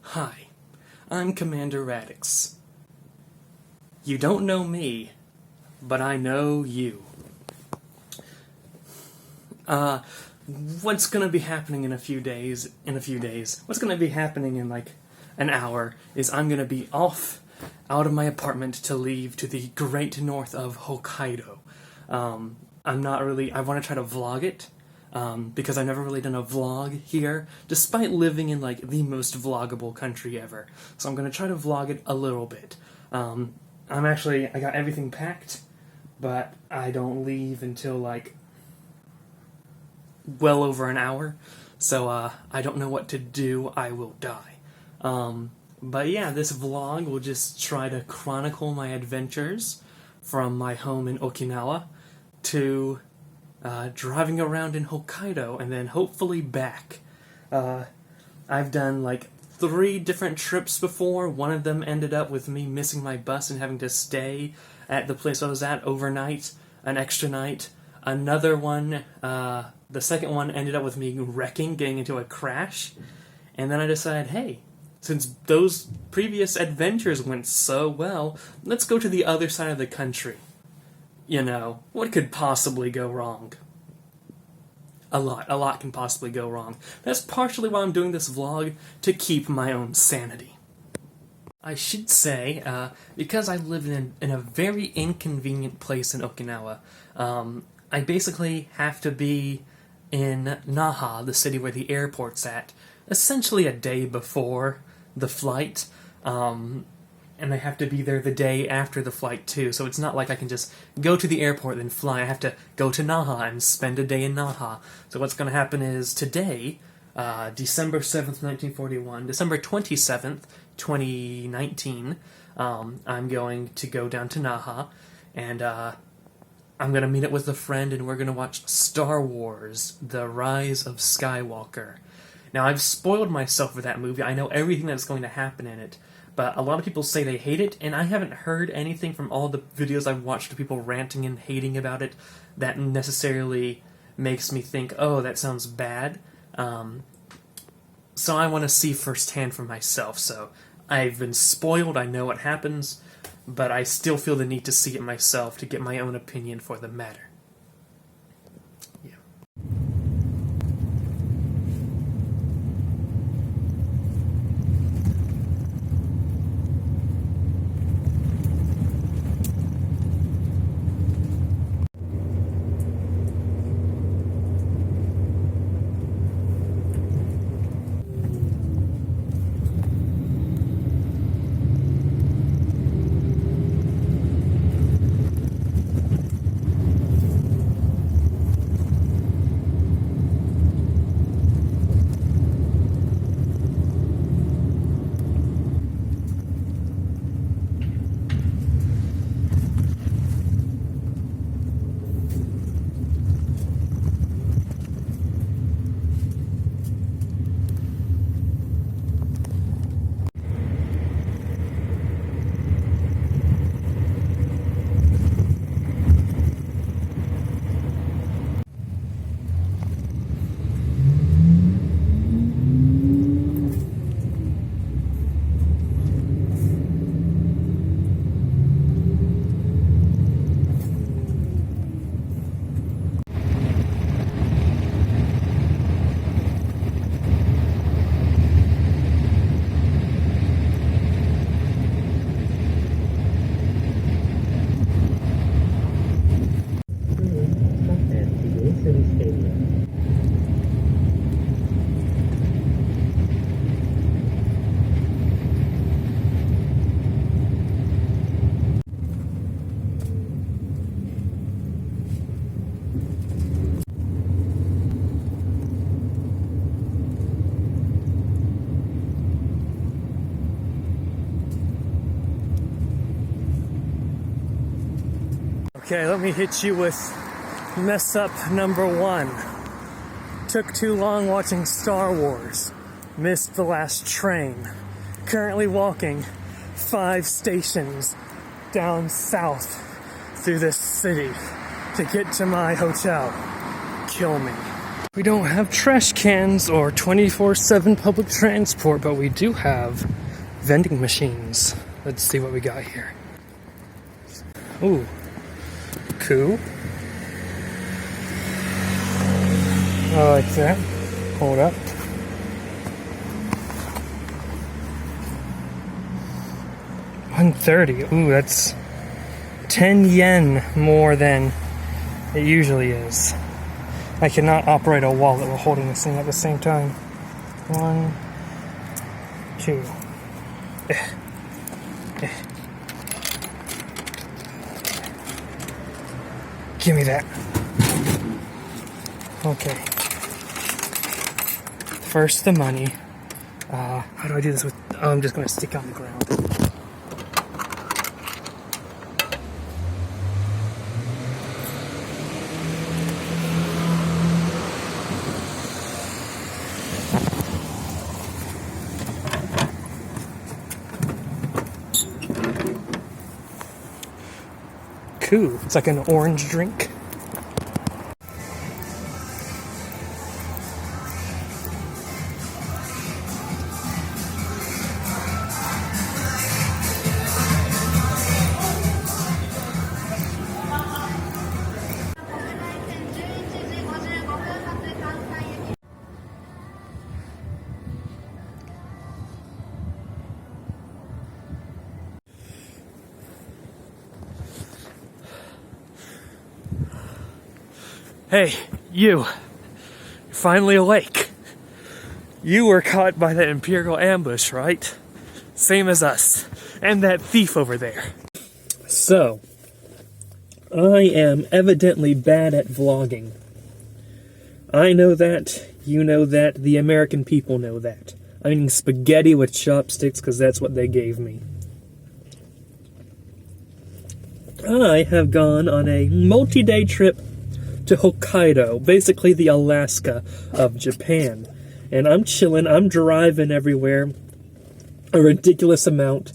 Hi, I'm Commander Radix. You don't know me, but I know you. What's gonna be happening in a few days, what's gonna be happening in like an hour is I'm gonna be off out of my apartment to leave to the great north of Hokkaido. I want to try to vlog it, because I've never really done a vlog here, despite living in like the most vloggable country ever. So I'm gonna try to vlog it a little bit. I got everything packed, but I don't leave until like well over an hour, so I don't know what to do. I will die. But yeah, this vlog will just try to chronicle my adventures from my home in Okinawa to driving around in Hokkaido and then hopefully back. I've done like 3 different trips before. One of them ended up with me missing my bus and having to stay at the place I was at overnight, an extra night. Another one, the second one ended up with me wrecking, getting into a crash. And then I decided, hey, since those previous adventures went so well, let's go to the other side of the country. You know, what could possibly go wrong? A lot can possibly go wrong. That's partially why I'm doing this vlog, to keep my own sanity. I should say, because I live in a very inconvenient place in Okinawa, I basically have to be in Naha, the city where the airport's at, essentially a day before the flight, and I have to be there the day after the flight too, so it's not like I can just go to the airport and then fly. I have to go to Naha and spend a day in Naha. So what's going to happen is today, December 7th, 1941, December 27th, 2019, I'm going to go down to Naha, and I'm going to meet up with a friend, and we're going to watch Star Wars: The Rise of Skywalker. Now, I've spoiled myself for that movie. I know everything that's going to happen in it, but a lot of people say they hate it, and I haven't heard anything from all the videos I've watched of people ranting and hating about it that necessarily makes me think, oh, that sounds bad. So I want to see firsthand for myself. So I've been spoiled, I know what happens, but I still feel the need to see it myself to get my own opinion for the matter. Yeah. Okay, let me hit you with mess up number 1. Took too long watching Star Wars. Missed the last train. Currently walking 5 stations down south through this city to get to my hotel. Kill me. We don't have trash cans or 24/7 public transport, but we do have vending machines. Let's see what we got here. Ooh, cool. I like that. Hold up. $130. Ooh, that's 10 yen more than it usually is. I cannot operate a wallet while holding this thing at the same time. 1, 2. Give me that. Okay. First, the money. How do I do this with... Oh, I'm just going to stick on the ground. Cool. It's like an orange drink. Hey, you're finally awake. You were caught by that Imperial ambush, right? Same as us. And that thief over there. So, I am evidently bad at vlogging. I know that, you know that, the American people know that. I'm eating spaghetti with chopsticks because that's what they gave me. I have gone on a multi-day trip to Hokkaido, basically the Alaska of Japan. And I'm chilling, I'm driving everywhere, a ridiculous amount,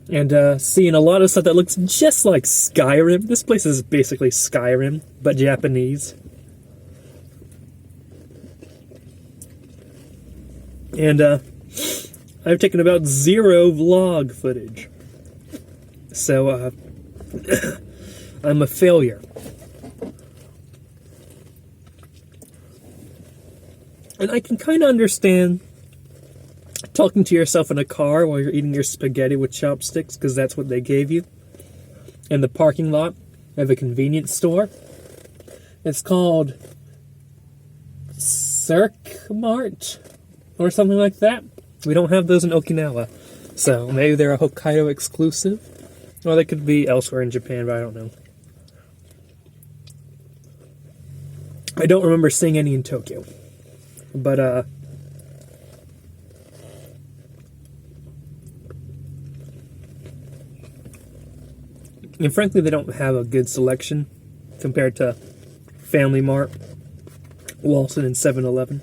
and seeing a lot of stuff that looks just like Skyrim. This place is basically Skyrim, but Japanese. And I've taken about 0 vlog footage. So, I'm a failure. And I can kind of understand talking to yourself in a car while you're eating your spaghetti with chopsticks, because that's what they gave you. In the parking lot of a convenience store. It's called Circmart or something like that. We don't have those in Okinawa. So maybe they're a Hokkaido exclusive. Or they could be elsewhere in Japan, but I don't know. I don't remember seeing any in Tokyo. But, and frankly, they don't have a good selection compared to Family Mart, Lawson, and 7-Eleven.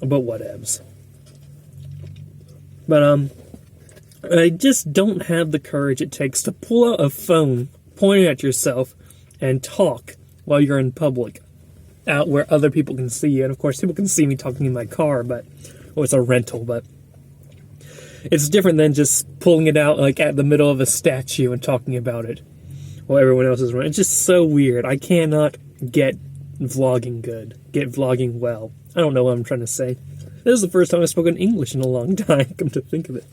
But whatevs. But, I just don't have the courage it takes to pull out a phone, point it at yourself, and talk while you're in public. Out where other people can see you. And of course, people can see me talking in my car, but... Well, it's a rental, but... It's different than just pulling it out, like, at the middle of a statue and talking about it while everyone else is around. It's just so weird. I cannot get vlogging good. Get vlogging well. I don't know what I'm trying to say. This is the first time I've spoken English in a long time, come to think of it.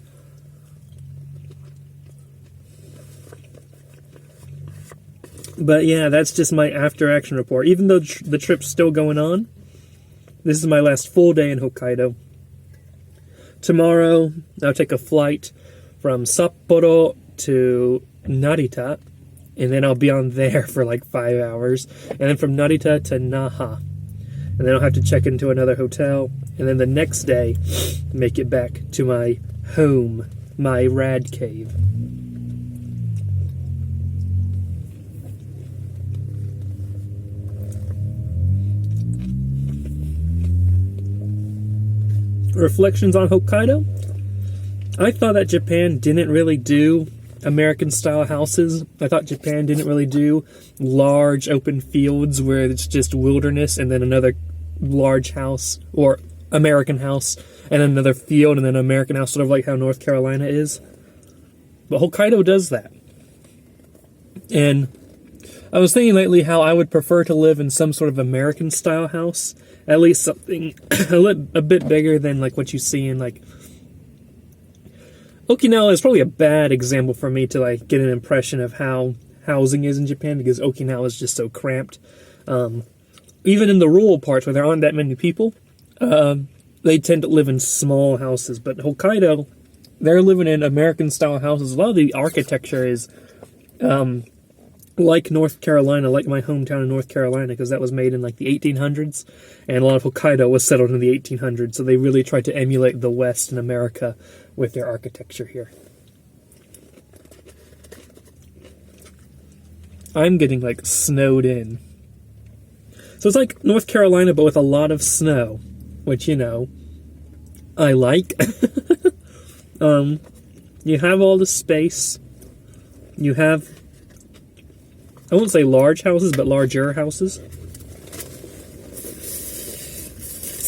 But yeah, that's just my after-action report. Even though the trip's still going on, this is my last full day in Hokkaido. Tomorrow, I'll take a flight from Sapporo to Narita, and then I'll be on there for like 5 hours. And then from Narita to Naha. And then I'll have to check into another hotel. And then the next day, make it back to my home, my rad cave. Reflections on Hokkaido? I thought that Japan didn't really do American-style houses. I thought Japan didn't really do large open fields where it's just wilderness and then another large house, or American house, and then another field and then an American house, sort of like how North Carolina is. But Hokkaido does that. And I was thinking lately how I would prefer to live in some sort of American-style house. At least something a bit bigger than like what you see in like... Okinawa is probably a bad example for me to like get an impression of how housing is in Japan, because Okinawa is just so cramped. Even in the rural parts where there aren't that many people, they tend to live in small houses. But Hokkaido, they're living in American-style houses. A lot of the architecture is like North Carolina, like my hometown in North Carolina, because that was made in like the 1800s, and a lot of Hokkaido was settled in the 1800s, so they really tried to emulate the West in America with their architecture here. I'm getting like snowed in. So it's like North Carolina, but with a lot of snow, which, you know, I like. You have all the space. You have, I won't say large houses, but larger houses.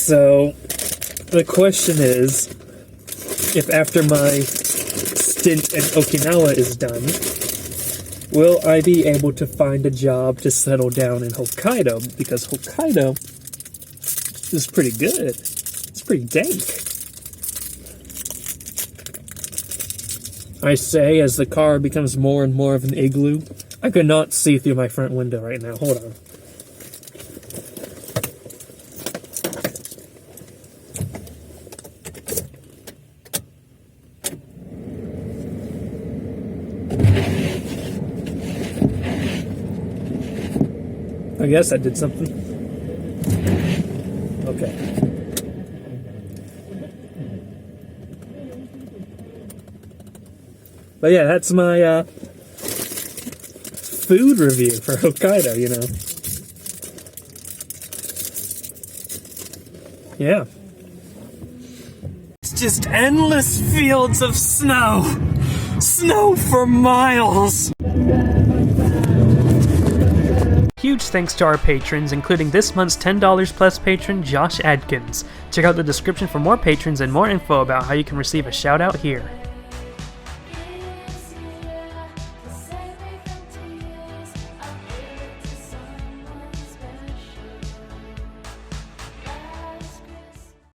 So, the question is, if after my stint in Okinawa is done, will I be able to find a job to settle down in Hokkaido? Because Hokkaido is pretty good. It's pretty dank. I say as the car becomes more and more of an igloo. I could not see through my front window right now. Hold on. I guess I did something. Okay. But yeah, that's my food review for Hokkaido, you know. Yeah. It's just endless fields of snow. Snow for miles. Huge thanks to our patrons, including this month's $10 plus patron, Josh Adkins. Check out the description for more patrons and more info about how you can receive a shout out here.